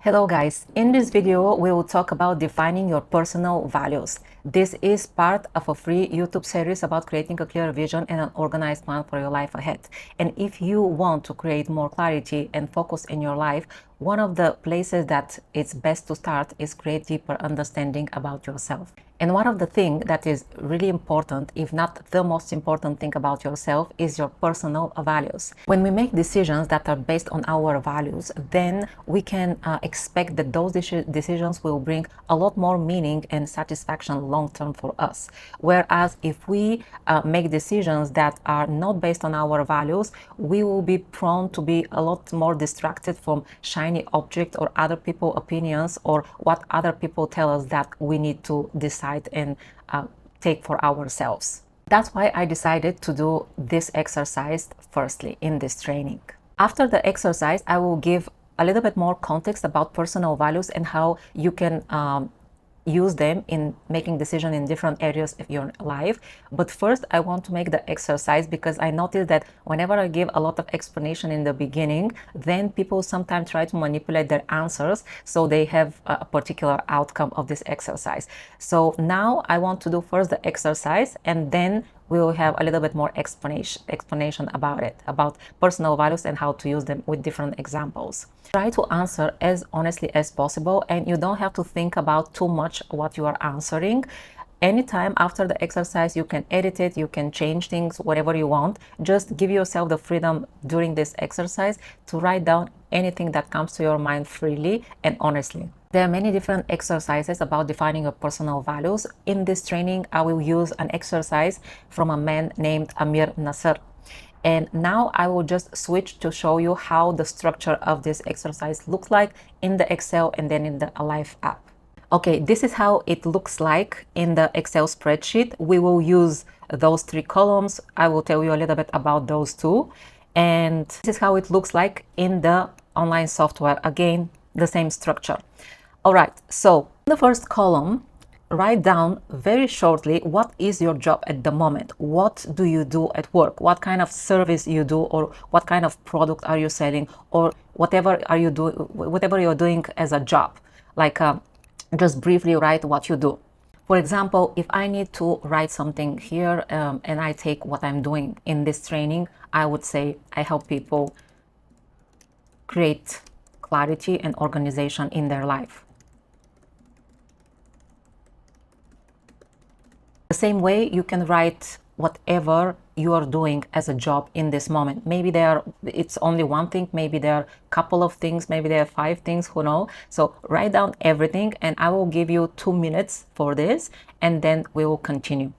Hello guys, in this video we will talk about defining your personal values. This is part of a free YouTube series about creating a clear vision and an organized plan for your life ahead. And if you want to create more clarity and focus in your life, one of the places that it's best to start is create deeper understanding about yourself. And one of the things that is really important, if not the most important thing about yourself, is your personal values. When we make decisions that are based on our values, then we can expect that those decisions will bring a lot more meaning and satisfaction long term for us. Whereas if we make decisions that are not based on our values, we will be prone to be a lot more distracted from shiny objects or other people's opinions or what other people tell us that we need to decide and take for ourselves. That's why I decided to do this exercise firstly in this training. After the exercise, I will give a little bit more context about personal values and how you can use them in making decisions in different areas of your life. But first, I want to make the exercise because I noticed that whenever I give a lot of explanation in the beginning, then people sometimes try to manipulate their answers so they have a particular outcome of this exercise. So now I want to do first the exercise, and then we will have a little bit more explanation about it, about personal values and how to use them with different examples. Try to answer as honestly as possible, and you don't have to think about too much what you are answering. Anytime after the exercise, you can edit it, you can change things, whatever you want. Just give yourself the freedom during this exercise to write down anything that comes to your mind freely and honestly. There are many different exercises about defining your personal values. In this training, I will use an exercise from a man named Amir Nasser. And now I will just switch to show you how the structure of this exercise looks like in the Excel and then in the Alive app. Okay, this is how it looks like in the Excel spreadsheet. We will use those three columns. I will tell you a little bit about those two. And this is how it looks like in the online software. Again, the same structure. All right, so in the first column, write down very shortly what is your job at the moment. What do you do at work? What kind of service you do, or what kind of product are you selling, or whatever are you doing, whatever you're doing as a job. Like just briefly write what you do. For example, if I need to write something here and I take what I'm doing in this training, I would say I help people create clarity and organization in their life. The same way, you can write whatever you are doing as a job in this moment. Maybe it's only one thing, maybe there are a couple of things, maybe there are 5 things, who knows. So write down everything, and I will give you 2 minutes for this, and then we will continue.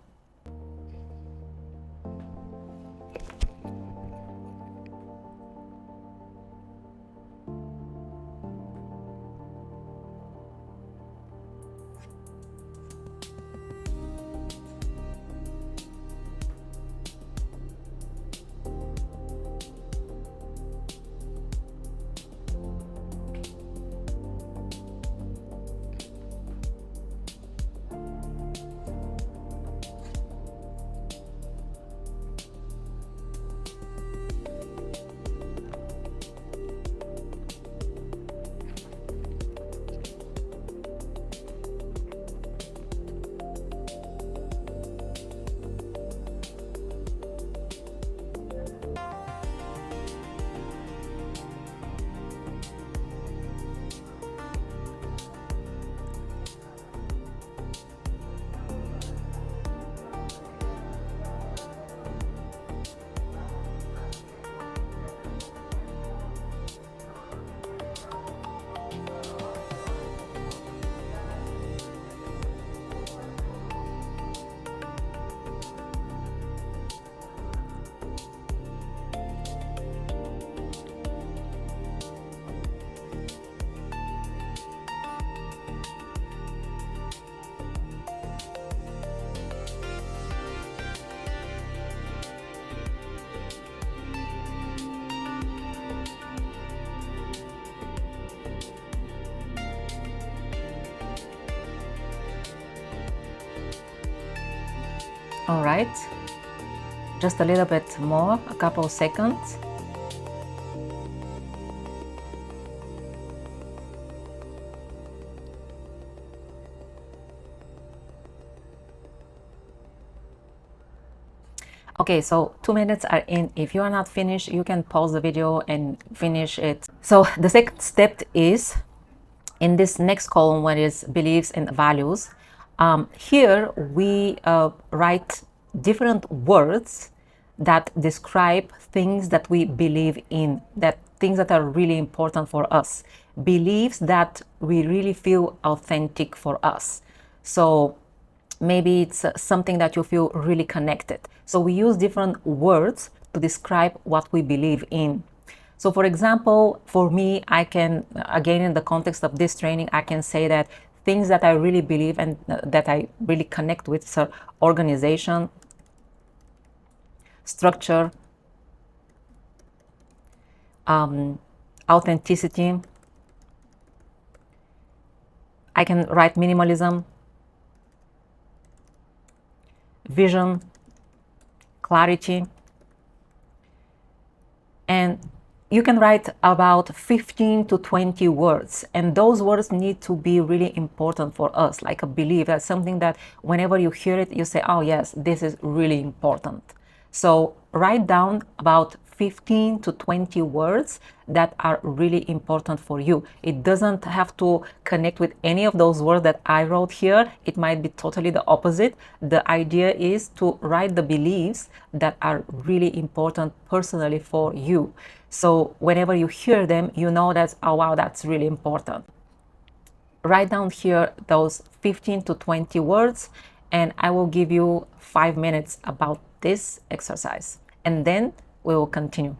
All right, just a little bit more, a couple of seconds. Okay, so 2 minutes are in. If you are not finished, you can pause the video and finish it. So the second step is in this next column where is beliefs and values. Here we write different words that describe things that we believe in, that things that are really important for us, beliefs that we really feel authentic for us. So maybe it's something that you feel really connected. So we use different words to describe what we believe in. So for example, for me, I can, again, in the context of this training, I can say that things that I really believe and that I really connect with, so organization, structure, authenticity. I can write minimalism, vision, clarity, and you can write about 15 to 20 words, and those words need to be really important for us, like a belief. That's something that whenever you hear it, you say, oh yes, this is really important. So write down about 15 to 20 words that are really important for you. It doesn't have to connect with any of those words that I wrote here. It might be totally the opposite. The idea is to write the beliefs that are really important personally for you. So whenever you hear them, you know that, oh wow, that's really important. Write down here those 15 to 20 words, and I will give you 5 minutes about this exercise, and then we will continue.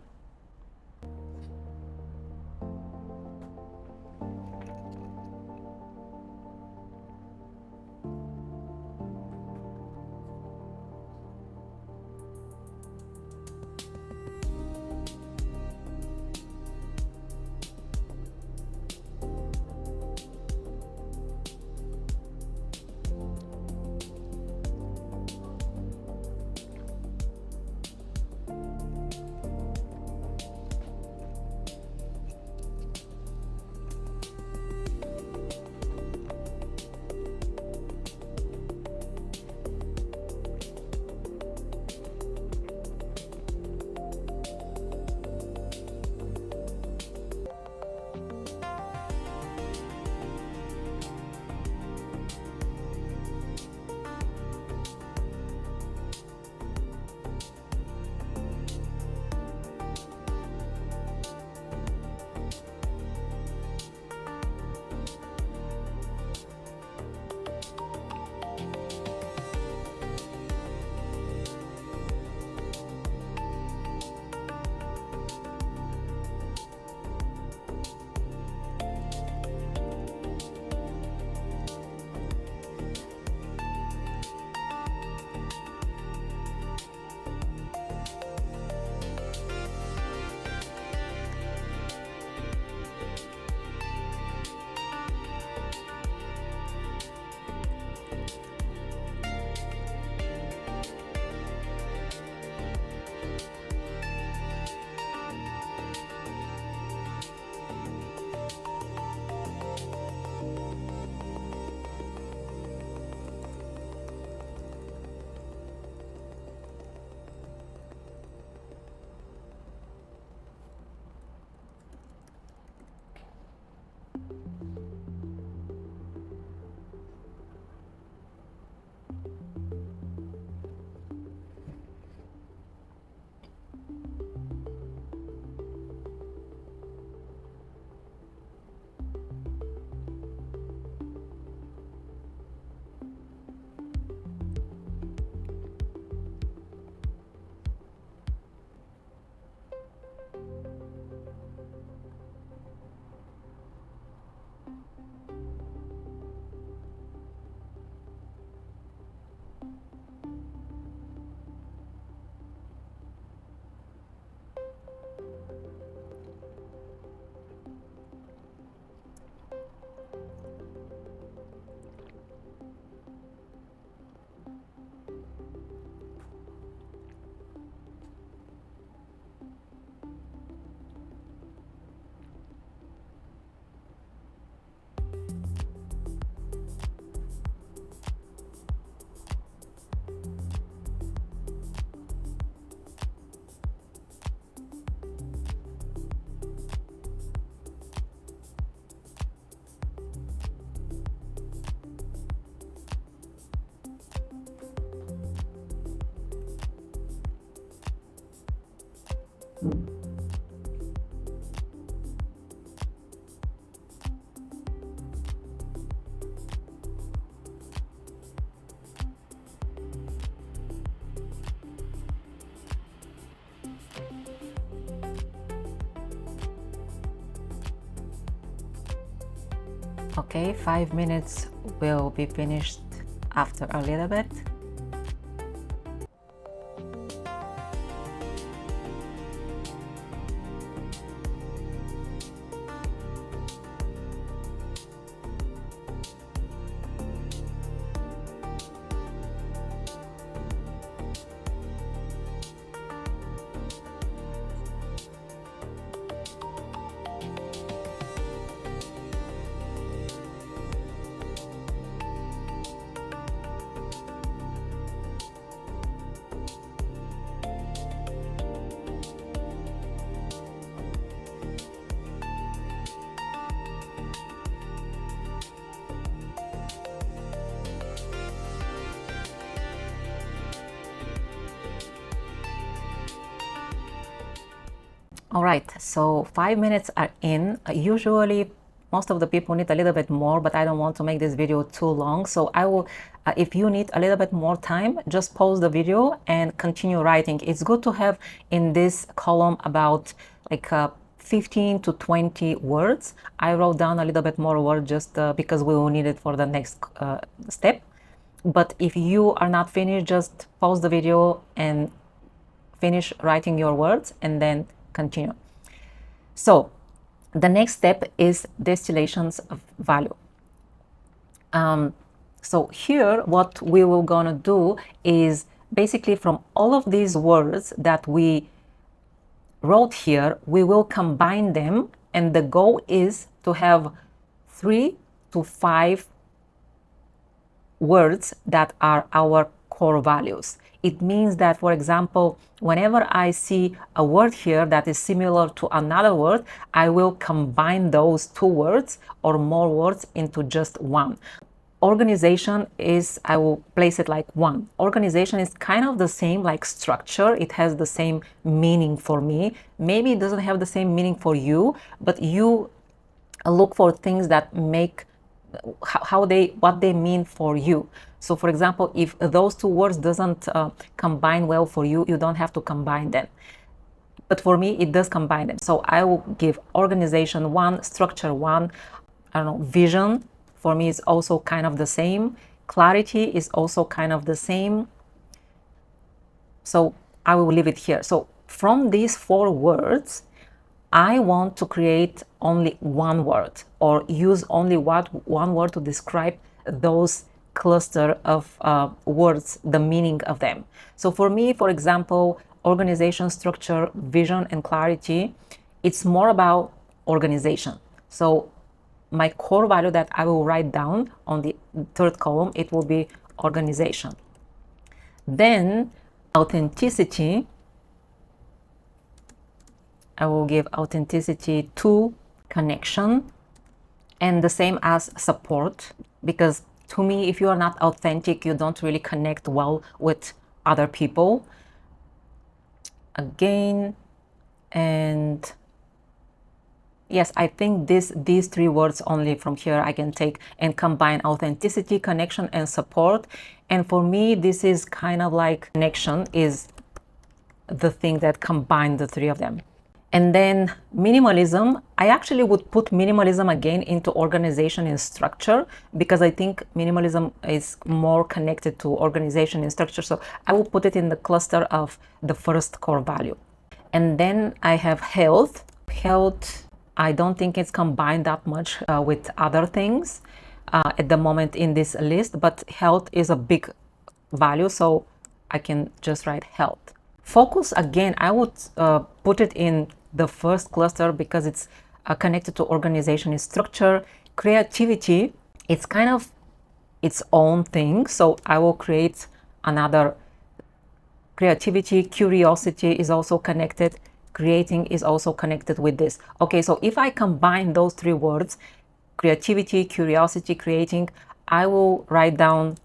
Okay, 5 minutes will be finished after a little bit. All right, so 5 minutes are in. Usually, most of the people need a little bit more, but I don't want to make this video too long. So I will, if you need a little bit more time, just pause the video and continue writing. It's good to have in this column about like 15 to 20 words. I wrote down a little bit more words just because we will need it for the next step. But if you are not finished, just pause the video and finish writing your words and then continue. So the next step is distillations of value. So here what we will gonna do is basically from all of these words that we wrote here, we will combine them, and the goal is to have 3 to 5 words that are our core values. It means that, for example, whenever I see a word here that is similar to another word, I will combine those 2 words or more words into just one. Organization is, I will place it like 1. Organization is kind of the same like structure. It has the same meaning for me. Maybe it doesn't have the same meaning for you, but you look for things that make what they mean for you. So for example, if those 2 words doesn't combine well for you, you don't have to combine them. But for me, it does combine them. So I will give organization 1, structure 1, I don't know, vision for me is also kind of the same. Clarity is also kind of the same. So I will leave it here. So from these 4 words, I want to create only 1 word or use only one word to describe those cluster of words, the meaning of them. So for me, for example, organization, structure, vision, and clarity, it's more about organization. So my core value that I will write down on the 3rd column, it will be organization. Then authenticity, I will give authenticity to connection, and the same as support, because to me, if you are not authentic, you don't really connect well with other people. Again, and yes, I think these 3 words only from here I can take and combine authenticity, connection, and support. And for me, this is kind of like connection is the thing that combined the 3 of them. And then minimalism, I actually would put minimalism again into organization and structure, because I think minimalism is more connected to organization and structure. So I will put it in the cluster of the 1st core value. And then I have health. Health, I don't think it's combined that much with other things at the moment in this list, but health is a big value, so I can just write health. Focus, again, I would put it in the 1st cluster because it's connected to organization and structure. Creativity, it's kind of its own thing, so I will create another creativity. Curiosity is also connected. Creating is also connected with this. Okay, so if I combine those 3 words, creativity, curiosity, creating, I will write down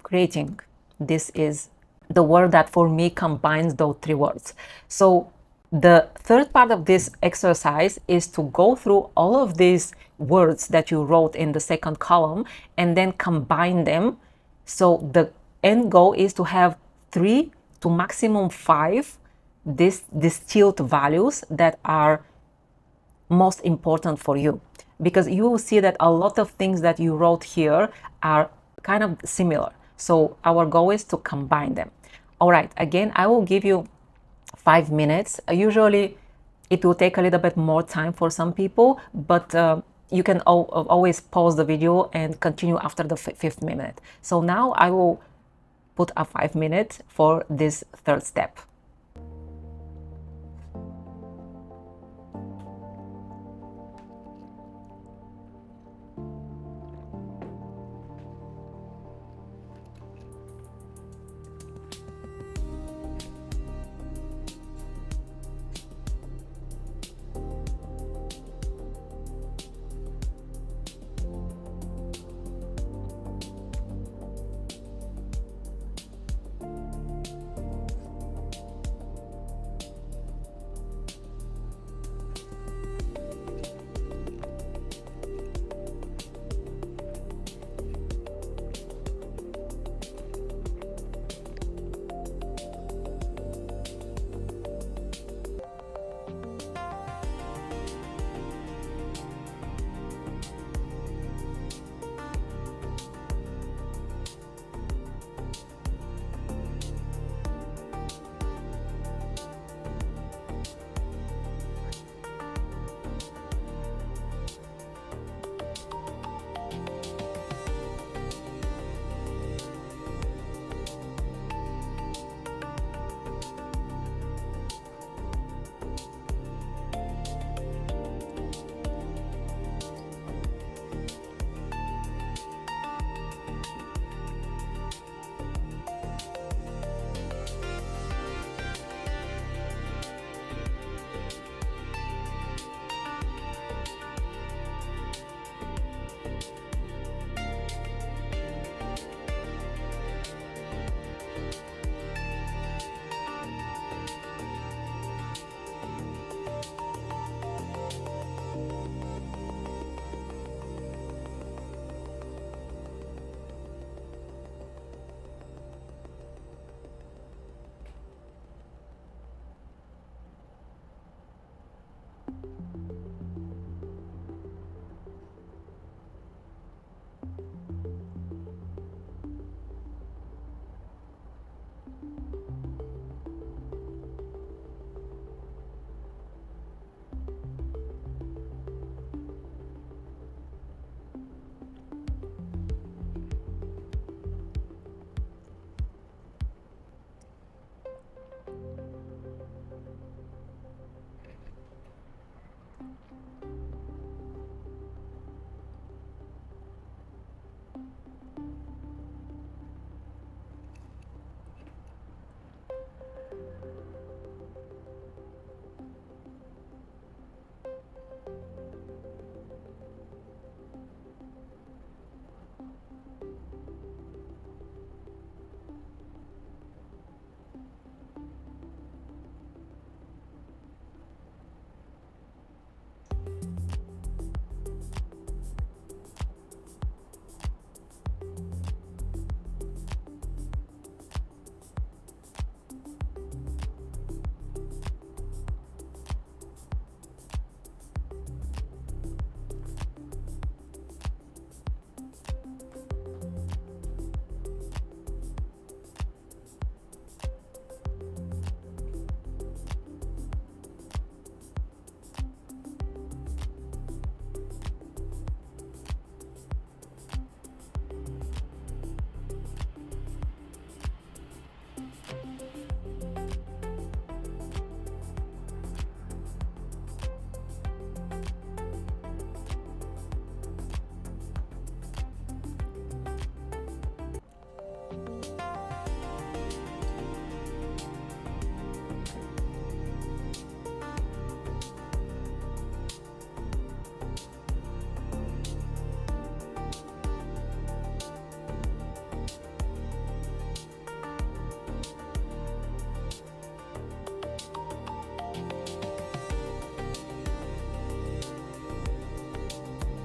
creating. This is the word that for me combines those 3 words. So the 3rd part of this exercise is to go through all of these words that you wrote in the 2nd column and then combine them. So the end goal is to have 3 to maximum 5 distilled values that are most important for you. because you will see that a lot of things that you wrote here are kind of similar. So our goal is to combine them. All right, again, I will give you 5 minutes. Usually it will take a little bit more time for some people, but you can always pause the video and continue after the 5th minute. So now I will put a 5 minutes for this third step.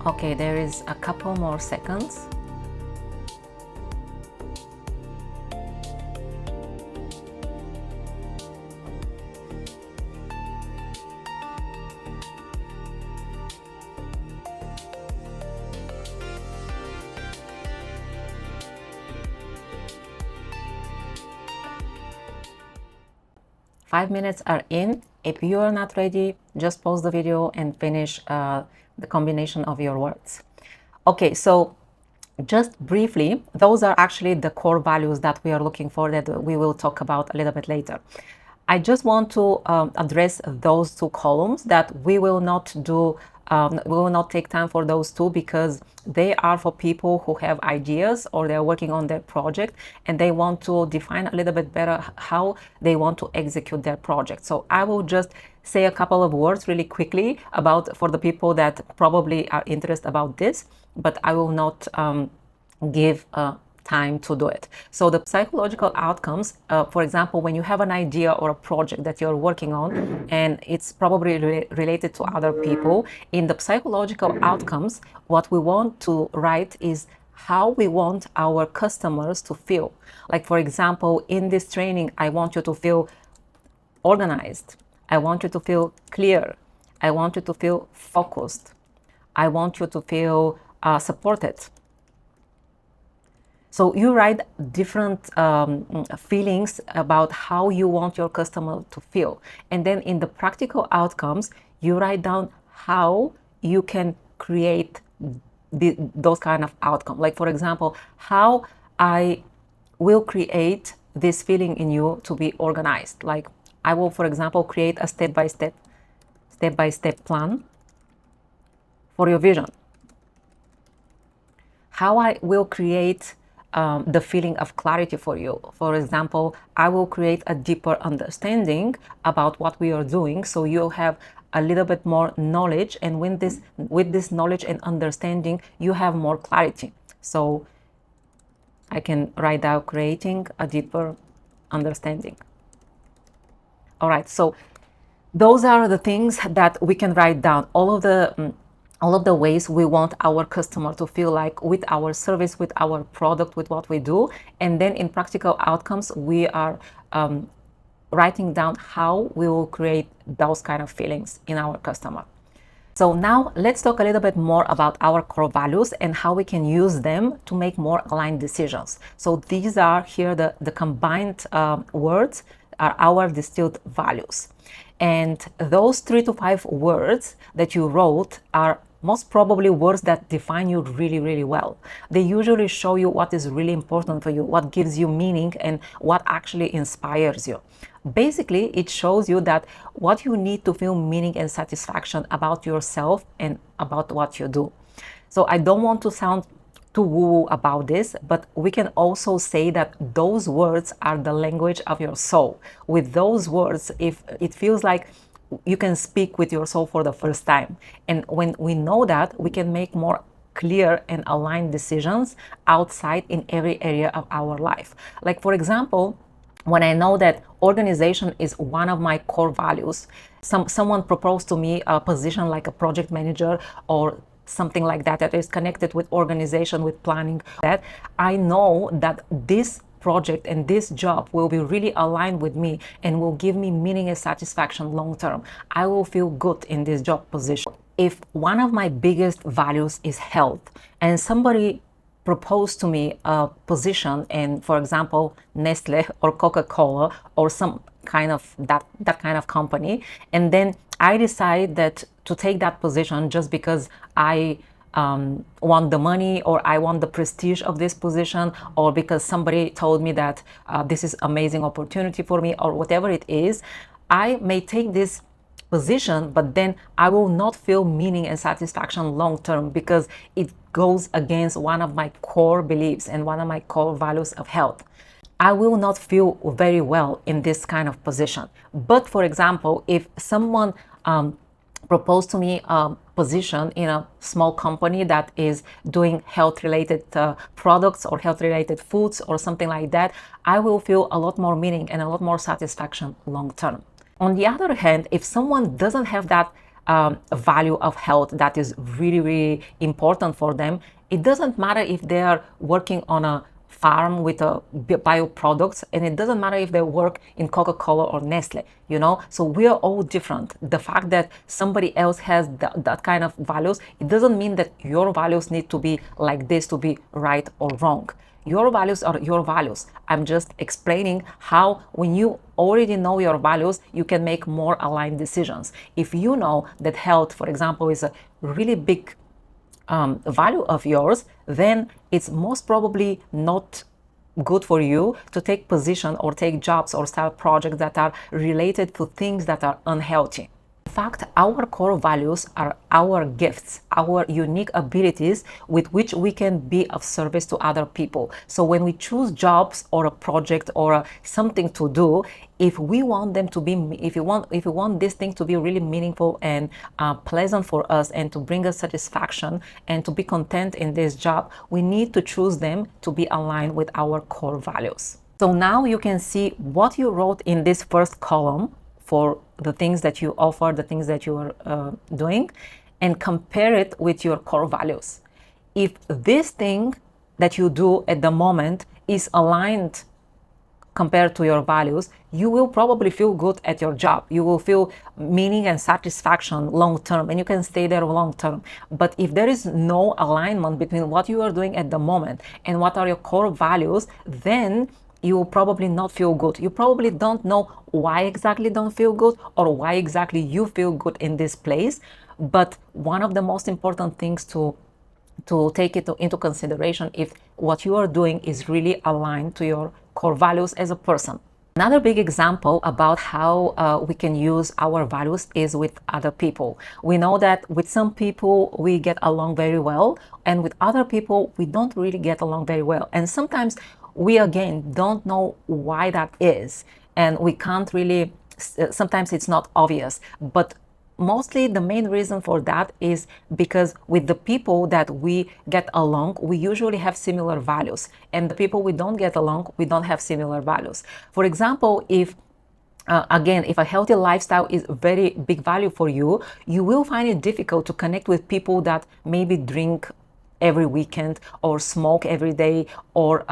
Okay, there is a couple more seconds. 5 minutes are in. If you are not ready, just pause the video and finish the combination of your words. Okay, so just briefly, those are actually the core values that we are looking for, that we will talk about a little bit later. I just want to address those two columns, that we will not do, we will not take time for those two, because they are for people who have ideas or they're working on their project and they want to define a little bit better how they want to execute their project. So I will just say a couple of words really quickly about, for the people that probably are interested about this, but I will not give time to do it. So the psychological outcomes, for example, when you have an idea or a project that you're working on and it's probably related to other people, in the psychological outcomes, what we want to write is how we want our customers to feel. Like, for example, in this training, I want you to feel organized. I want you to feel clear. I want you to feel focused. I want you to feel supported. So you write different feelings about how you want your customer to feel. And then in the practical outcomes, you write down how you can create those kind of outcomes. Like, for example, how I will create this feeling in you to be organized. Like, I will, for example, create a step-by-step plan for your vision. How I will create the feeling of clarity for you. For example, I will create a deeper understanding about what we are doing, so you'll have a little bit more knowledge, and with this knowledge and understanding, you have more clarity. So I can write down creating a deeper understanding. All right, so those are the things that we can write down. All of the ways we want our customer to feel like with our service, with our product, with what we do. And then in practical outcomes, we are writing down how we will create those kind of feelings in our customer. So now let's talk a little bit more about our core values and how we can use them to make more aligned decisions. So these are here the combined words are our distilled values. And those 3 to 5 words that you wrote are most probably words that define you really, really well. They usually show you what is really important for you, what gives you meaning, and what actually inspires you. Basically, it shows you that what you need to feel meaning and satisfaction about yourself and about what you do. So I don't want to sound too woo about this, but we can also say that those words are the language of your soul. With those words, if it feels like you can speak with your soul for the first time. And when we know that, we can make more clear and aligned decisions outside in every area of our life. Like, for example, when I know that organization is one of my core values, someone proposed to me a position like a project manager or something like that is connected with organization, with planning, that I know that this project and this job will be really aligned with me and will give me meaning and satisfaction long term. I will feel good in this job position. If one of my biggest values is health, and somebody proposed to me a position in, for example, Nestle or Coca-Cola or some kind of that kind of company, and then I decide that to take that position just because I want the money or I want the prestige of this position, or because somebody told me that this is amazing opportunity for me, or whatever it is, I may take this position, but then I will not feel meaning and satisfaction long term because it goes against one of my core beliefs and one of my core values of health. I will not feel very well in this kind of position. But for example, if someone proposed to me a position in a small company that is doing health-related products or health-related foods or something like that, I will feel a lot more meaning and a lot more satisfaction long term. On the other hand, if someone doesn't have that value of health that is really, really important for them, it doesn't matter if they are working on a farm with bioproducts, and it doesn't matter if they work in Coca-Cola or Nestle, you know. So we are all different. The fact that somebody else has that kind of values, it doesn't mean that your values need to be like this to be right or wrong. Your values are your values. I'm just explaining how when you already know your values, you can make more aligned decisions. If you know that health, for example, is a really big value of yours, then it's most probably not good for you to take position or take jobs or start projects that are related to things that are unhealthy. In fact, our core values are our gifts, our unique abilities with which we can be of service to other people. So when we choose jobs or a project or something to do, if we want them to be, if we want this thing to be really meaningful and pleasant for us and to bring us satisfaction and to be content in this job, we need to choose them to be aligned with our core values. So now you can see what you wrote in this first column for the things that you offer, the things that you are doing, and compare it with your core values. If this thing that you do at the moment is aligned compared to your values, you will probably feel good at your job. You will feel meaning and satisfaction long term, and you can stay there long term. But if there is no alignment between what you are doing at the moment and what are your core values, then you will probably not feel good. You probably don't know why exactly don't feel good or why exactly you feel good in this place. But one of the most important things to take it into consideration if what you are doing is really aligned to your core values as a person. Another big example about how we can use our values is with other people. We know that with some people we get along very well, and with other people we don't really get along very well. And sometimes we again don't know why that is, and we can't really, sometimes it's not obvious, but mostly the main reason for that is because with the people that we get along, we usually have similar values, and the people we don't get along, we don't have similar values. For example, if again, if a healthy lifestyle is a very big value for you, you will find it difficult to connect with people that maybe drink every weekend or smoke every day or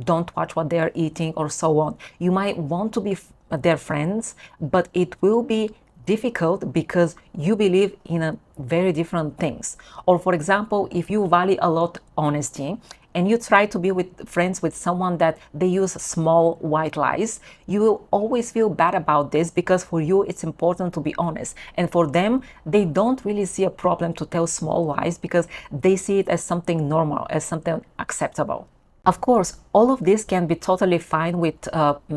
don't watch what they are eating or so on. You might want to be their friends, but it will be difficult because you believe in very different things. Or for example, if you value a lot honesty and you try to be with friends with someone that they use small white lies, you will always feel bad about this because for you it's important to be honest, and for them they don't really see a problem to tell small lies because they see it as something normal, as something acceptable. Of course, all of this can be totally fine with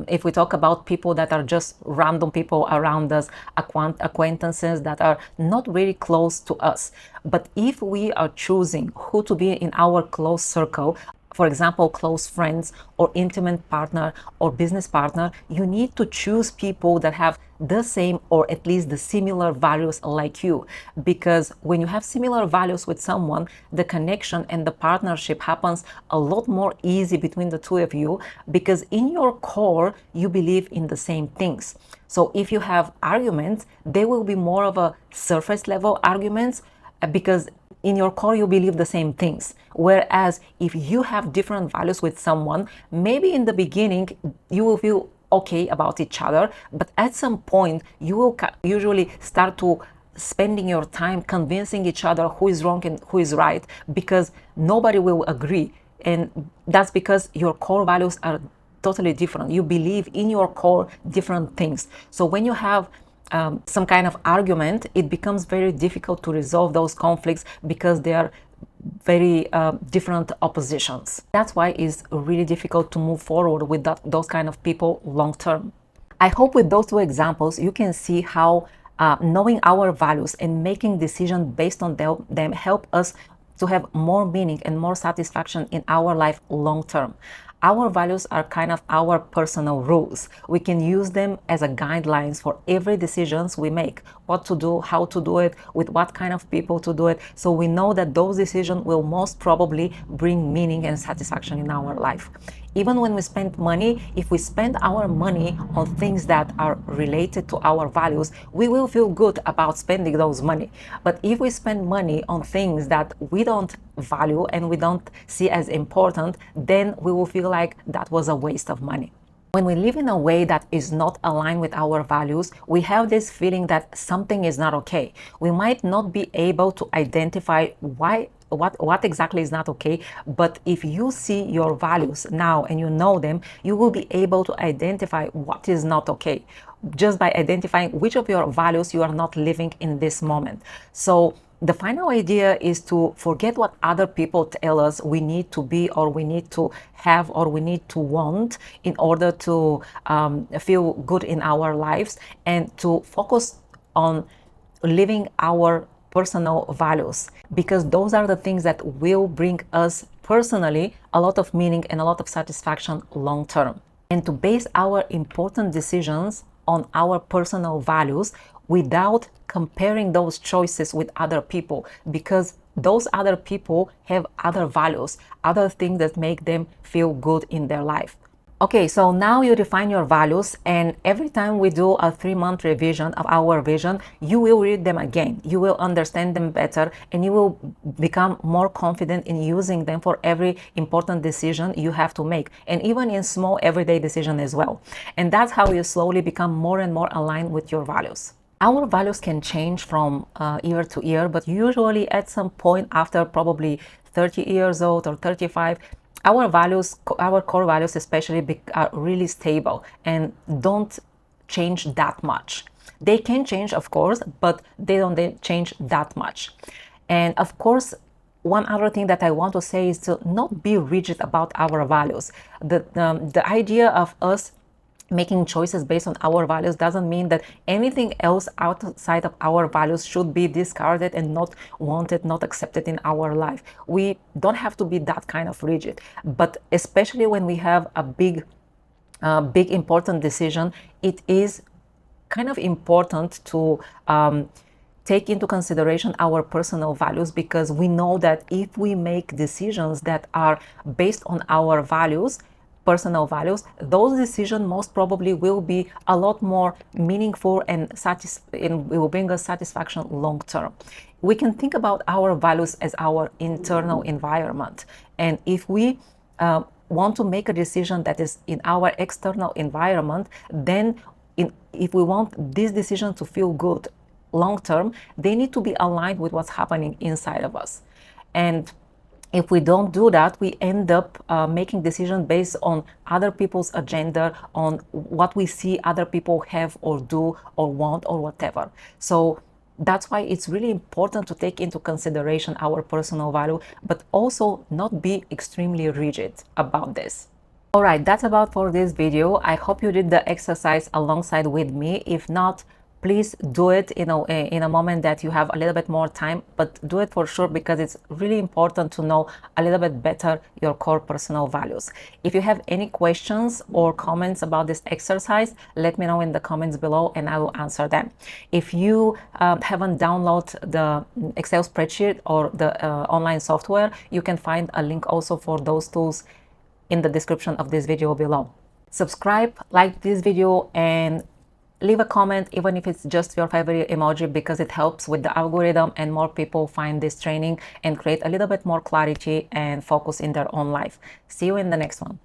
if we talk about people that are just random people around us, acquaintances that are not really close to us. But if we are choosing who to be in our close circle, for example, close friends or intimate partner or business partner, you need to choose people that have the same or at least the similar values like you. Because when you have similar values with someone, the connection and the partnership happens a lot more easy between the two of you because in your core, you believe in the same things. So if you have arguments, they will be more of a surface level arguments because in your core you believe the same things. Whereas if you have different values with someone, maybe in the beginning you will feel okay about each other, but at some point you will usually start to spending your time convincing each other who is wrong and who is right because nobody will agree. And that's because your core values are totally different. You believe in your core different things. So when you have some kind of argument, it becomes very difficult to resolve those conflicts because they are very different oppositions. That's why it's really difficult to move forward with those kind of people long term. I hope with those two examples you can see how knowing our values and making decisions based on them help us to have more meaning and more satisfaction in our life long term. Our values are kind of our personal rules. We can use them as a guidelines for every decisions we make, what to do, how to do it, with what kind of people to do it. So we know that those decisions will most probably bring meaning and satisfaction in our life. Even when we spend money, if we spend our money on things that are related to our values, we will feel good about spending those money. But if we spend money on things that we don't value and we don't see as important, then we will feel like that was a waste of money. When we live in a way that is not aligned with our values, we have this feeling that something is not okay. We might not be able to identify why what exactly is not okay. But if you see your values now and you know them, you will be able to identify what is not okay just by identifying which of your values you are not living in this moment. So the final idea is to forget what other people tell us we need to be, or we need to have, or we need to want in order to feel good in our lives, and to focus on living our personal values, because those are the things that will bring us personally a lot of meaning and a lot of satisfaction long term. And to base our important decisions on our personal values without comparing those choices with other people, because those other people have other values, other things that make them feel good in their life. Okay, so now you define your values, and every time we do a 3-month revision of our vision, you will read them again. You will understand them better, and you will become more confident in using them for every important decision you have to make, and even in small everyday decisions as well. And that's how you slowly become more and more aligned with your values. Our values can change from year to year, but usually at some point after probably 30 years old or 35, our values, our core values especially, are really stable and don't change that much. They can change, of course, but they don't change that much. And of course, one other thing that I want to say is to not be rigid about our values. The idea of us making choices based on our values doesn't mean that anything else outside of our values should be discarded and not wanted, not accepted in our life. We don't have to be that kind of rigid, but especially when we have a big important decision, it is kind of important to take into consideration our personal values, because we know that if we make decisions that are based on our values, personal values, those decisions most probably will be a lot more meaningful and will bring us satisfaction long term. We can think about our values as our internal environment, and if we want to make a decision that is in our external environment, then if we want this decision to feel good long term, they need to be aligned with what's happening inside of us. And if we don't do that, we end up making decisions based on other people's agenda, on what we see other people have or do or want or whatever. So that's why it's really important to take into consideration our personal value, but also not be extremely rigid about this. All right, that's about for this video. I hope you did the exercise alongside with me. If not, please do it in a moment that you have a little bit more time, but do it for sure, because it's really important to know a little bit better your core personal values. If you have any questions or comments about this exercise, let me know in the comments below and I will answer them. If you haven't downloaded the Excel spreadsheet or the online software, you can find a link also for those tools in the description of this video below. Subscribe, like this video, and leave a comment, even if it's just your favorite emoji, because it helps with the algorithm and more people find this training and create a little bit more clarity and focus in their own life. See you in the next one.